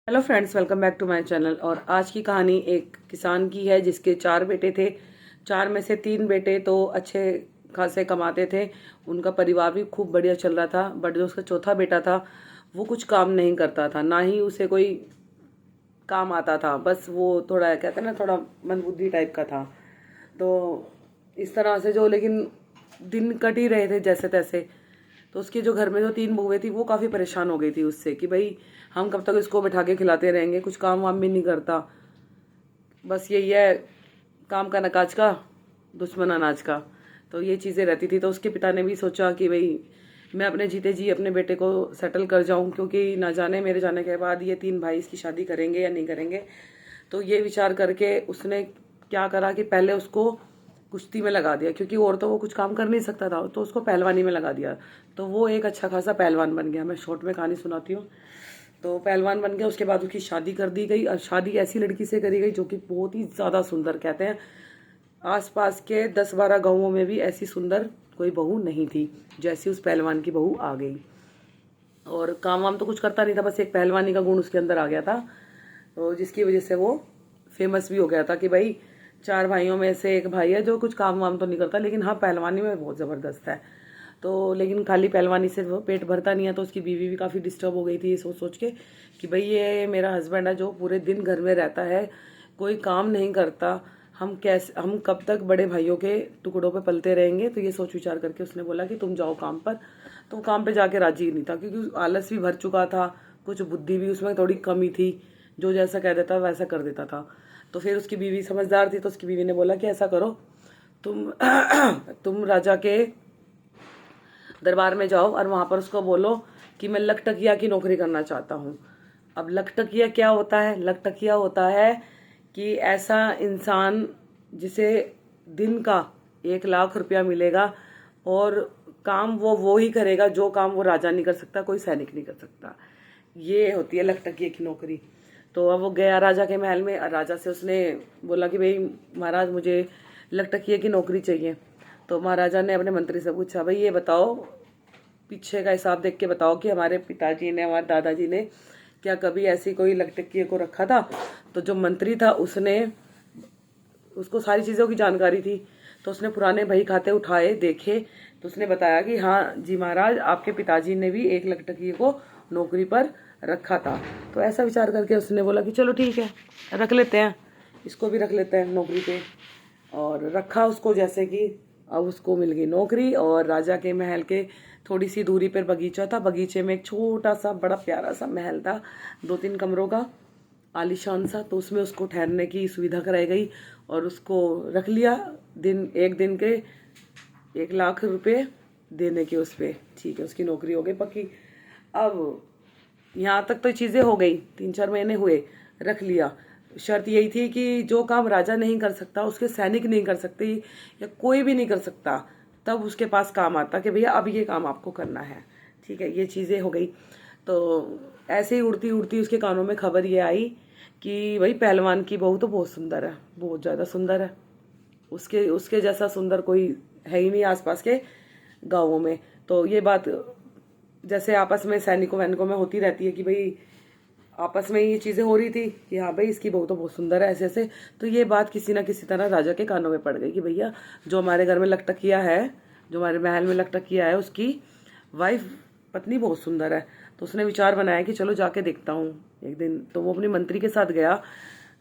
Hello friends, welcome back to my channel. और आज की कहानी एक किसान की है जिसके 4 बेटे थे। 4 में से 3 बेटे तो अच्छे खासे कमाते थे, उनका परिवार भी खूब बढ़िया चल रहा था। बट जो उसका चौथा बेटा था वो कुछ काम नहीं करता था, ना ही उसे कोई काम आता था। बस वो थोड़ा कहते हैं ना, थोड़ा मंदबुद्धि टाइप का था। तो इस तरह से जो लेकिन दिन कट ही रहे थे जैसे तैसे। तो उसके जो घर में जो 3 बहुएं थी वो काफ़ी परेशान हो गई थी उससे कि भाई हम कब तक इसको बैठा के खिलाते रहेंगे, कुछ काम वाम भी नहीं करता, बस यही है काम का नकाज का, दुश्मन अनाज का। तो ये चीज़ें रहती थी। तो उसके पिता ने भी सोचा कि भाई मैं अपने जीते जी अपने बेटे को सेटल कर जाऊं, क्योंकि ना जाने मेरे जाने के बाद ये 3 भाई इसकी शादी करेंगे या नहीं करेंगे। तो ये विचार करके उसने क्या करा कि पहले उसको कुश्ती में लगा दिया, क्योंकि और तो वो कुछ काम कर नहीं सकता था, तो उसको पहलवानी में लगा दिया। तो वो एक अच्छा खासा पहलवान बन गया। मैं शॉर्ट में कहानी सुनाती हूँ। तो पहलवान बन गया। उसके बाद उसकी शादी कर दी गई, और शादी ऐसी लड़की से करी गई जो कि बहुत ही ज़्यादा सुंदर, कहते हैं आसपास के 10-12 गांवों में भी ऐसी सुंदर कोई बहू नहीं थी जैसी उस पहलवान की बहू आ गई। और काम वाम तो कुछ करता नहीं था, बस एक पहलवानी का गुण उसके अंदर आ गया था, तो जिसकी वजह से वो फेमस भी हो गया था कि भाई 4 भाइयों में से एक भाई है जो कुछ काम वाम तो नहीं करता, लेकिन हाँ पहलवानी में बहुत ज़बरदस्त है। तो लेकिन खाली पहलवानी से वो पेट भरता नहीं है। तो उसकी बीवी भी काफ़ी डिस्टर्ब हो गई थी ये सोच सोच के कि भाई ये मेरा हस्बैंड है जो पूरे दिन घर में रहता है, कोई काम नहीं करता, हम कब तक बड़े भाइयों के टुकड़ों पे पलते रहेंगे। तो ये सोच विचार करके उसने बोला कि तुम जाओ काम पर। तो वो काम पे जाके राजी नहीं था, क्योंकि आलस भी भर चुका था, कुछ बुद्धि भी उसमें थोड़ी कमी थी, जो जैसा कह देता वैसा कर देता था। तो फिर उसकी बीवी समझदार थी, तो उसकी बीवी ने बोला कि ऐसा करो, तुम तुम राजा के दरबार में जाओ और वहाँ पर उसको बोलो कि मैं लखटकिया की नौकरी करना चाहता हूँ। अब लखटकिया क्या होता है? लखटकिया होता है कि ऐसा इंसान जिसे दिन का 1 लाख रुपया मिलेगा, और काम वो ही करेगा जो काम वो राजा नहीं कर सकता, कोई सैनिक नहीं कर सकता। ये होती है लखटकिए की नौकरी। तो अब वो गया राजा के महल में, और राजा से उसने बोला कि भाई महाराज मुझे लखटकिए की नौकरी चाहिए। तो महाराजा ने अपने मंत्री से पूछा, भाई ये बताओ, पीछे का हिसाब देख के बताओ कि हमारे पिताजी ने, हमारे दादाजी ने क्या कभी ऐसी कोई लखटकिए को रखा था? तो जो मंत्री था उसने, उसको सारी चीज़ों की जानकारी थी। तो उसने पुराने बही खाते उठाए, देखे, तो उसने बताया कि हाँ जी महाराज, आपके पिताजी ने भी एक लखटकिए को नौकरी पर रखा था। तो ऐसा विचार करके उसने बोला कि चलो ठीक है, रख लेते हैं, इसको भी रख लेते हैं नौकरी पे। और रखा उसको, जैसे कि अब उसको मिल गई नौकरी। और राजा के महल के थोड़ी सी दूरी पर बगीचा था, बगीचे में एक छोटा सा बड़ा प्यारा सा महल था, 2-3 कमरों का, आलीशान सा। तो उसमें उसको ठहरने की सुविधा कराई गई और उसको रख लिया। एक दिन के 1 लाख रुपए देने के उस पे, ठीक है, उसकी नौकरी हो गई पक्की। अब यहाँ तक तो चीज़ें हो गई, 3-4 महीने हुए, रख लिया। शर्त यही थी कि जो काम राजा नहीं कर सकता, उसके सैनिक नहीं कर सकते, या कोई भी नहीं कर सकता, तब उसके पास काम आता कि भैया अब ये काम आपको करना है। ठीक है, ये चीज़ें हो गई। तो ऐसे ही उड़ती उड़ती उसके कानों में खबर ये आई कि भाई पहलवान की बहू तो बहुत सुंदर है, बहुत ज़्यादा सुंदर है, उसके उसके जैसा सुंदर कोई है ही नहीं आसपास के गाँवों में। तो ये बात जैसे आपस में सैनिकों वैनिकों में होती रहती है कि भाई आपस में ये चीज़ें हो रही थी कि हाँ भाई इसकी बहू तो बहुत सुंदर है, ऐसे ऐसे। तो ये बात किसी ना किसी तरह राजा के कानों में पड़ गई कि भैया जो हमारे घर में लखटकिया है, जो हमारे महल में लखटकिया है, उसकी वाइफ, पत्नी बहुत सुंदर है। तो उसने विचार बनाया कि चलो जाके देखता हूँ एक दिन। तो वो अपने मंत्री के साथ गया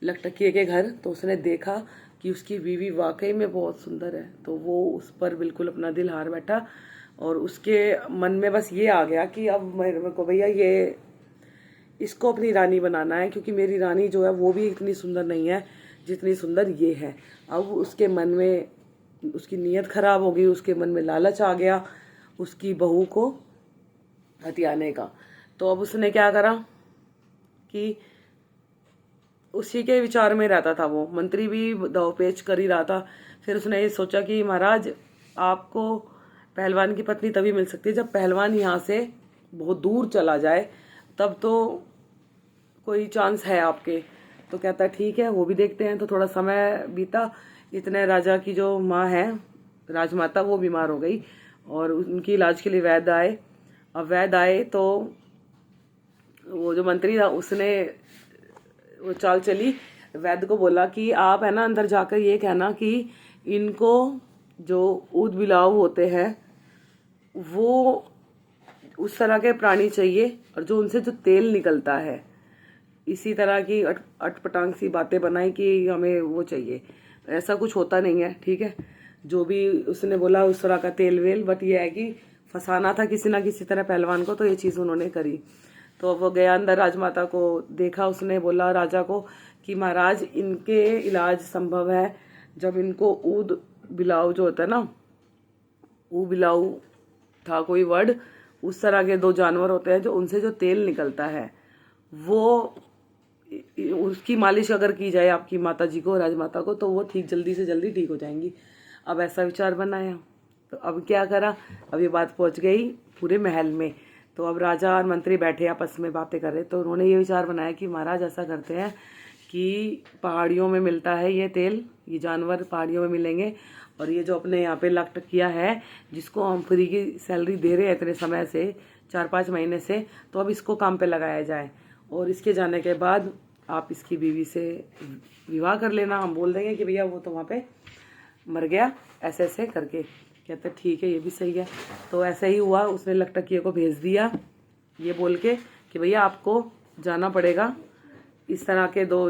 लखटकिए के घर। तो उसने देखा कि उसकी बीवी वाकई में बहुत सुंदर है। तो वो उस पर बिल्कुल अपना दिल हार बैठा, और उसके मन में बस ये आ गया कि अब मेरे को भैया ये इसको अपनी रानी बनाना है, क्योंकि मेरी रानी जो है वो भी इतनी सुंदर नहीं है जितनी सुंदर ये है। अब उसके मन में, उसकी नीयत खराब हो गई, उसके मन में लालच आ गया उसकी बहू को हथियाने का। तो अब उसने क्या करा कि उसी के विचार में रहता था, वो मंत्री भी दावपेच कर ही रहा था। फिर उसने ये सोचा कि महाराज आपको पहलवान की पत्नी तभी मिल सकती है जब पहलवान यहाँ से बहुत दूर चला जाए, तब तो कोई चांस है आपके। तो कहता है ठीक है, वो भी देखते हैं। तो थोड़ा समय बीता, इतने राजा की जो माँ है, राजमाता, वो बीमार हो गई और उनकी इलाज के लिए वैद्य आए। अब वैद्य आए तो वो जो मंत्री था उसने वो चाल चली, वैद्य को बोला कि आप है ना अंदर जाकर ये कहना कि इनको जो ऊद बिलाव होते हैं वो उस तरह के प्राणी चाहिए, और जो उनसे जो तेल निकलता है, इसी तरह की अटपटांग सी बातें बनाई कि हमें वो चाहिए। ऐसा कुछ होता नहीं है, ठीक है, जो भी उसने बोला उस तरह का तेल वेल, बट ये है कि फंसाना था किसी ना किसी तरह पहलवान को, तो ये चीज़ उन्होंने करी। तो वो गया अंदर, राजमाता को देखा, उसने बोला राजा को कि महाराज इनके इलाज संभव है जब इनको ऊद बिलाव जो होता है ना, ऊ बिलाऊ था कोई वर्ड, उस तरह के 2 जानवर होते हैं जो उनसे जो तेल निकलता है वो उसकी मालिश अगर की जाए आपकी माता जी को, राजमाता को, तो वो ठीक जल्दी से जल्दी ठीक हो जाएंगी। अब ऐसा विचार बनाया, तो अब क्या करा, अब ये बात पहुंच गई पूरे महल में। तो अब राजा और मंत्री बैठे आपस में बातें कर रहे, तो उन्होंने ये विचार बनाया कि महाराज ऐसा करते हैं कि पहाड़ियों में मिलता है ये तेल, ये जानवर पहाड़ियों में मिलेंगे, और ये जो अपने यहाँ पे लक किया है, जिसको हम फ्री की सैलरी दे रहे हैं इतने समय से, 4-5 महीने से, तो अब इसको काम पे लगाया जाए, और इसके जाने के बाद आप इसकी बीवी से विवाह कर लेना। हम बोल देंगे कि भैया वो तो वहाँ पे मर गया, ऐसे ऐसे करके। कहते ठीक है, ये भी सही है। तो ऐसे ही हुआ, उसने लकटकिए को भेज दिया ये बोल के कि भैया आपको जाना पड़ेगा, इस तरह के दो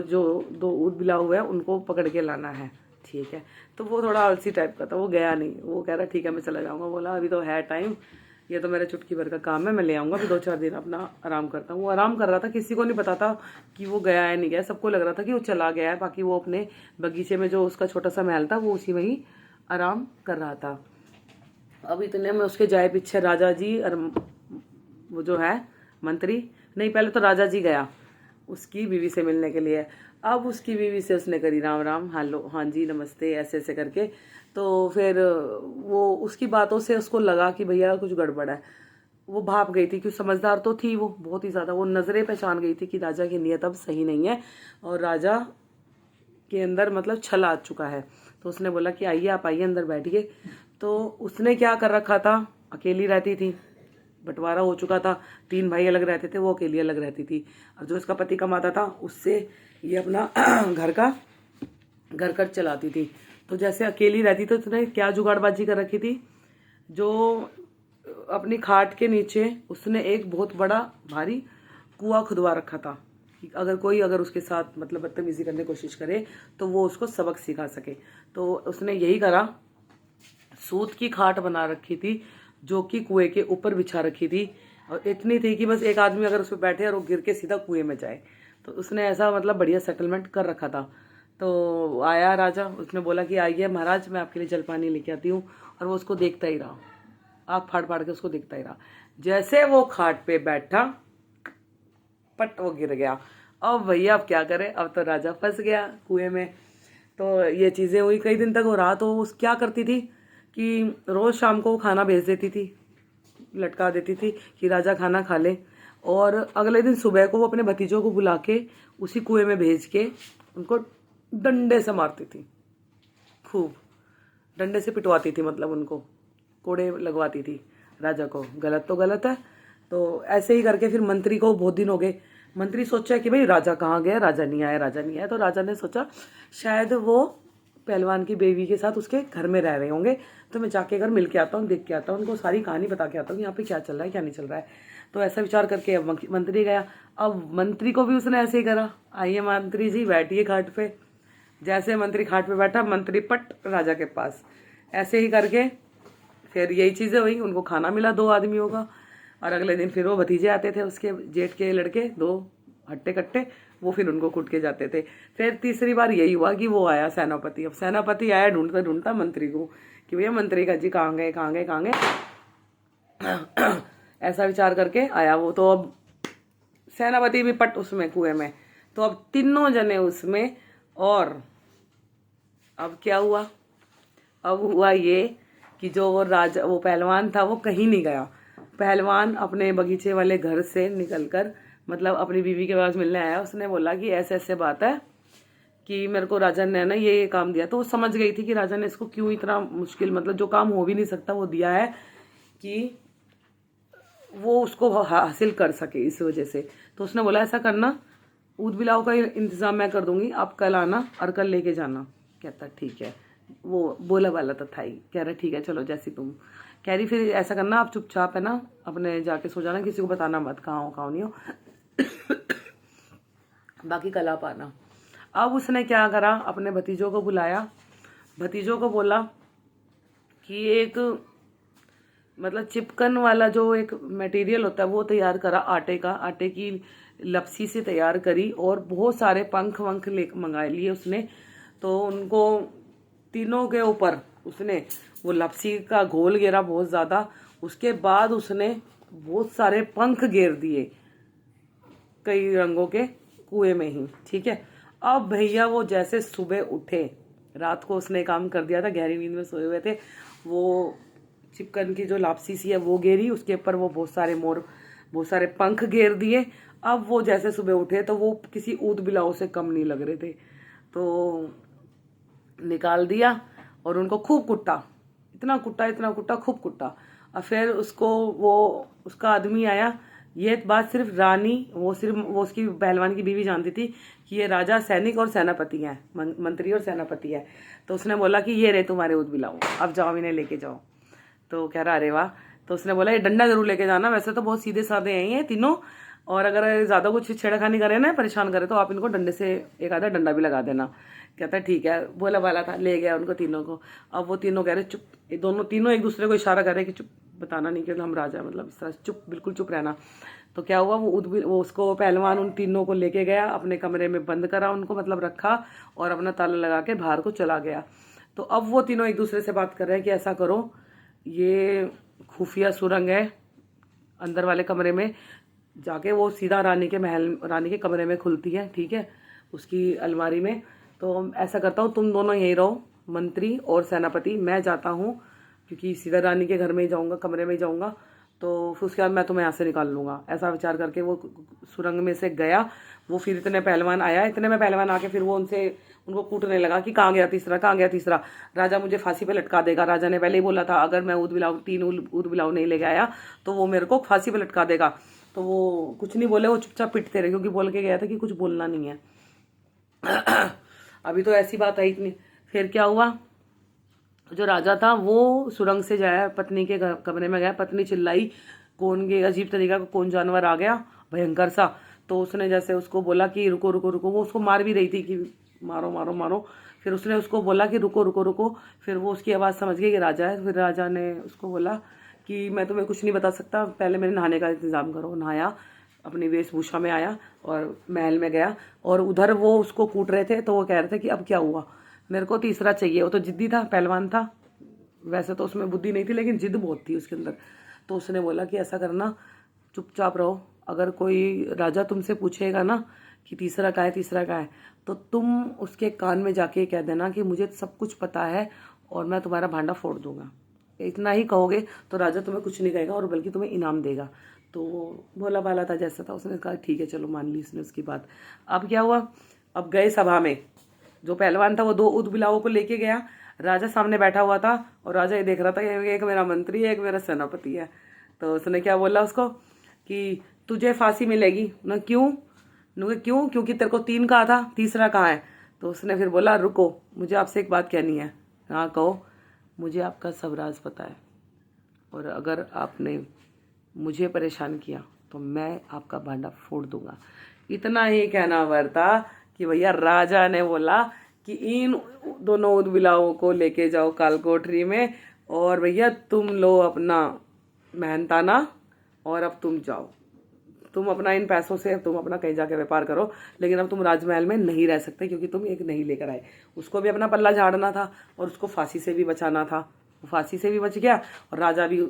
ऊद बिलाव हुए हैं, उनको पकड़ के लाना है, ठीक है। तो वो थोड़ा आलसी टाइप का था, वो गया नहीं, वो कह रहा ठीक है मैं चला जाऊँगा। बोला अभी तो है टाइम, ये तो मेरा चुटकी भर का काम है, मैं ले आऊँगा, अभी 2-4 दिन अपना आराम करता हूँ। वो आराम कर रहा था, किसी को नहीं पता था कि वो गया है नहीं गया, सबको लग रहा था कि वो चला गया है। बाकी वो अपने बगीचे में जो उसका छोटा सा महल था वो उसी में ही आराम कर रहा था। अब इतने में उसके जाए पीछे राजा जी और वो जो है मंत्री, नहीं पहले तो राजा जी गया उसकी बीवी से मिलने के लिए। अब उसकी बीवी से उसने करी राम राम, हेलो, हाँ जी नमस्ते, ऐसे ऐसे करके। तो फिर वो उसकी बातों से उसको लगा कि भैया कुछ गड़बड़ है। वो भाप गई थी, क्योंकि समझदार तो थी वो बहुत ही ज़्यादा, वो नज़रें पहचान गई थी कि राजा की नीयत अब सही नहीं है, और राजा के अंदर मतलब छल आ चुका है। तो उसने बोला कि आइए आप आइए अंदर बैठिए। तो उसने क्या कर रखा था, अकेली रहती थी, बंटवारा हो चुका था, 3 भाई अलग रहते थे, वो अकेली अलग रहती थी। और जो इसका पति कमाता था उससे ये अपना घर खर्च चलाती थी। तो जैसे अकेली रहती तो उसने क्या जुगाड़बाजी कर रखी थी, जो अपनी खाट के नीचे उसने एक बहुत बड़ा भारी कुआं खुदवा रखा था कि अगर उसके साथ मतलब बदतमीजी करने की कोशिश करे तो वो उसको सबक सिखा सके। तो उसने यही करा, सूत की खाट बना रखी थी जो कि कुएं के ऊपर बिछा रखी थी, और इतनी थी कि बस एक आदमी अगर उस पर बैठे और वो गिर के सीधा कुएं में जाए। तो उसने ऐसा मतलब बढ़िया सेटलमेंट कर रखा था। तो आया राजा, उसने बोला कि आइए महाराज मैं आपके लिए जलपानी लेके आती हूँ, और वो उसको देखता ही रहा, आँख फाड़ फाड़ के उसको देखता ही रहा। जैसे वो खाट पे बैठा, पट वो गिर गया। अब भैया अब क्या करे, अब तो राजा फंस गया कुएं में। तो ये चीज़ें हुई, कई दिन तक हो रहा। तो उस क्या करती थी कि रोज़ शाम को खाना भेज देती थी, लटका देती थी कि राजा खाना खा ले, और अगले दिन सुबह को वो अपने भतीजों को बुला के उसी कुएं में भेज के उनको डंडे से मारती थी, खूब डंडे से पिटवाती थी, मतलब उनको कोड़े लगवाती थी। राजा को गलत तो गलत है। तो ऐसे ही करके फिर मंत्री को बहुत दिन हो गए, मंत्री सोचा कि भाई राजा कहाँ गया, राजा नहीं आया, राजा नहीं आया। तो राजा ने सोचा शायद वो पहलवान की बेबी के साथ उसके घर में रह रहे होंगे, तो मैं जाके घर मिल के आता हूँ, देख के आता हूँ, उनको सारी कहानी बता के आता हूँ यहाँ पे क्या चल रहा है क्या नहीं चल रहा है। तो ऐसा विचार करके अब मंत्री गया। अब मंत्री को भी उसने ऐसे ही करा, आइए मंत्री जी बैठिए खाट पे। जैसे मंत्री खाट पे बैठा, मंत्री पट राजा के पास, ऐसे ही करके फिर यही चीज़ें हुई। उनको खाना मिला 2 आदमियों का, और अगले दिन फिर वो भतीजे आते थे उसके जेठ के लड़के, 2 हट्टे कट्टे, वो फिर उनको कूट के जाते थे। फिर तीसरी बार यही हुआ कि वो आया सेनापति। अब सेनापति आया ढूंढता ढूंढता मंत्री को कि भैया मंत्री का जी कहाँ गए कहाँ गए कहाँ गए, ऐसा विचार करके आया वो। तो अब सेनापति भी पट उसमें कुएं में। तो अब तीनों जने उसमें, और अब क्या हुआ, अब हुआ ये कि जो वो राजा वो पहलवान था वो कहीं नहीं गया। पहलवान अपने बगीचे वाले घर से निकलकर मतलब अपनी बीवी के पास मिलने आया। उसने बोला कि ऐसे ऐसे बात है कि मेरे को राजा ने ना ये काम दिया। तो वो समझ गई थी कि राजा ने इसको क्यों इतना मुश्किल, मतलब जो काम हो भी नहीं सकता वो दिया है, कि वो उसको हासिल कर सके इस वजह से। तो उसने बोला ऐसा करना, ऊद बिलाव का इंतज़ाम मैं कर दूंगी, आप कल आना और कल लेके जाना। कहता ठीक है, वो बोला वाला तो था ही। कह रहा ठीक है चलो जैसी तुम। कह रही फिर ऐसा करना, आप चुपचाप है ना अपने जाके सो जाना, किसी को बताना मत कहाँ हो कहाँ नहीं हो, बाकी कल आप आना। अब उसने क्या करा, अपने भतीजों को बुलाया, भतीजों को बोला कि एक मतलब चिपकन वाला जो एक मटेरियल होता है वो तैयार करा, आटे का, आटे की लपसी से तैयार करी और बहुत सारे पंख वंख ले मंगाए लिए उसने। तो उनको तीनों के ऊपर उसने वो लपसी का घोल घेरा बहुत ज़्यादा। उसके बाद उसने बहुत सारे पंख घेर दिए कई रंगों के कुएं में ही, ठीक है। अब भैया वो जैसे सुबह उठे, रात को उसने काम कर दिया था, गहरी नींद में सोए हुए थे, वो चिपकन की जो लापसी सी है वो घेरी, उसके ऊपर वो बहुत सारे पंख घेर दिए। अब वो जैसे सुबह उठे तो वो किसी ऊद बिलाव से कम नहीं लग रहे थे। तो निकाल दिया और उनको खूब कुटा, इतना कुटा खूब कुटा। और फिर उसका आदमी आया। ये बात सिर्फ रानी, वो उसकी पहलवान की बीवी जानती थी कि ये राजा सैनिक और सेनापति हैं, मंत्री और सेनापति है। तो उसने बोला कि ये रहे तुम्हारे ऊद बिलाव, अब जाओ इन्हें लेके जाओ। तो कह रहा अरे वाह। तो उसने बोला ये डंडा जरूर लेके जाना, वैसे तो बहुत सीधे साधे हैं ये तीनों, और अगर ज़्यादा कुछ छेड़खानी करे ना, परेशान करे, तो आप इनको डंडे से एक आधा डंडा भी लगा देना। कहता ठीक है, बोला वाला था, ले गया उनको तीनों को। अब वो तीनों कह रहे चुप, ये तीनों एक दूसरे को इशारा कर रहे कि चुप, बताना नहीं कि हम राजा, मतलब इस तरह चुप, बिल्कुल चुप रहना। तो क्या हुआ, वो उसको पहलवान उन तीनों को लेके गया, अपने कमरे में बंद करा उनको, मतलब रखा, और अपना ताला लगा के बाहर को चला गया। तो अब वो तीनों एक दूसरे से बात कर रहे हैं कि ऐसा करो, ये खुफिया सुरंग है अंदर वाले कमरे में जाके, वो सीधा रानी के कमरे में खुलती है, ठीक है, उसकी अलमारी में। तो ऐसा करता हूँ तुम दोनों यहीं रहो, मंत्री और सेनापति, मैं जाता हूँ क्योंकि सीधा रानी के घर में ही जाऊँगा, कमरे में ही जाऊँगा, तो फिर उसके बाद मैं तुम्हें यहाँ से निकाल लूँगा। ऐसा विचार करके वो सुरंग में से गया। वो फिर इतने में पहलवान आके फिर वो उनको कूटने लगा कि कहाँ गया तीसरा। राजा मुझे फांसी पे लटका देगा, राजा ने पहले ही बोला था अगर मैं तीन ऊद बिलाव नहीं लेके आया तो वो मेरे को फांसी पे लटका देगा। तो वो कुछ नहीं बोले, वो चुपचाप पिटते रहे, क्योंकि बोल के गया था कि कुछ बोलना नहीं है। अभी तो ऐसी बात आई इतनी। फिर क्या हुआ, जो राजा था वो सुरंग से जाया, पत्नी के कमरे में गया, पत्नी चिल्लाई, कौन के अजीब तरीका का कौन जानवर आ गया भयंकर सा। तो उसने जैसे उसको बोला कि रुको रुको रुको, वो उसको मार भी रही थी कि मारो मारो मारो। फिर उसने उसको बोला कि रुको रुको रुको। फिर वो उसकी आवाज़ समझ गई कि राजा है। फिर राजा ने उसको बोला कि मैं तुम्हें कुछ नहीं बता सकता, पहले मेरे नहाने का इंतज़ाम करो। नहाया, अपनी वेशभूषा में आया और महल में गया। और उधर वो उसको कूट रहे थे, तो वो कह रहे थे कि अब क्या हुआ, मेरे को तीसरा चाहिए। वो तो जिद्दी था, पहलवान था, वैसे तो उसमें बुद्धि नहीं थी लेकिन जिद बहुत थी उसके अंदर। तो उसने बोला कि ऐसा करना, चुपचाप रहो, अगर कोई राजा तुमसे पूछेगा ना कि तीसरा का है, तो तुम उसके कान में जाके कह देना कि मुझे सब कुछ पता है और मैं तुम्हारा भांडा फोड़ दूंगा। इतना ही कहोगे तो राजा तुम्हें कुछ नहीं कहेगा और बल्कि तुम्हें इनाम देगा। तो भोला भाला था जैसा था, उसने कहा ठीक है चलो, मान ली उसने उसकी बात। अब क्या हुआ, अब गए सभा में, जो पहलवान था वो 2 ऊद बिलावों को लेके गया। राजा सामने बैठा हुआ था और राजा ये देख रहा था कि एक मेरा मंत्री है, एक मेरा सेनापति है। तो उसने क्या बोला उसको कि तुझे फांसी मिलेगी ना। क्यों? क्योंकि तेरे को 3 कहा था, तीसरा कहाँ है? तो उसने फिर बोला रुको, मुझे आपसे एक बात कहनी है। हाँ कहो। मुझे आपका सब राज पता है और अगर आपने मुझे परेशान किया तो मैं आपका भांडा फोड़ दूंगा। इतना ही कहना भरता कि भैया राजा ने बोला कि इन दोनों ऊद बिलावों को लेके जाओ कालकोठरी में, और भैया तुम लो अपना मेहनताना, और अब तुम जाओ, तुम अपना इन पैसों से तुम अपना कहीं जाके व्यापार करो, लेकिन अब तुम राजमहल में नहीं रह सकते क्योंकि तुम एक नहीं लेकर आए। उसको भी अपना पल्ला झाड़ना था और उसको फांसी से भी बचाना था। वो फांसी से भी बच गया और राजा भी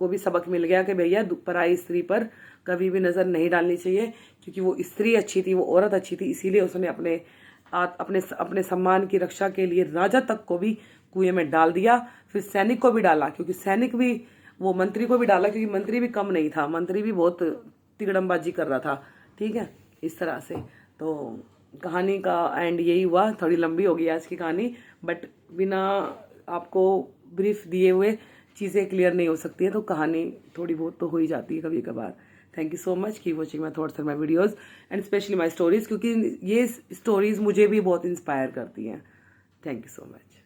को भी सबक मिल गया कि भैया पराई स्त्री पर कभी भी नज़र नहीं डालनी चाहिए, क्योंकि वो स्त्री अच्छी थी, वो औरत अच्छी थी, इसीलिए उसने अपने सम्मान की रक्षा के लिए राजा तक को भी कुएं में डाल दिया। फिर सैनिक को भी डाला, क्योंकि सैनिक भी, वो मंत्री को भी डाला क्योंकि मंत्री भी कम नहीं था, मंत्री भी बहुत तिगड़मबाजी कर रहा था। ठीक है, इस तरह से तो कहानी का एंड यही हुआ। थोड़ी लंबी हो गई आज की कहानी, बट बिना आपको ब्रीफ दिए हुए चीज़ें क्लियर नहीं हो सकती हैं, तो कहानी थोड़ी बहुत तो हो ही जाती है कभी कभार। Thank you so much, keep watching my thoughts and my videos and specially my stories, क्योंकि ये स्टोरीज़ मुझे भी बहुत इंस्पायर करती हैं। Thank you so much.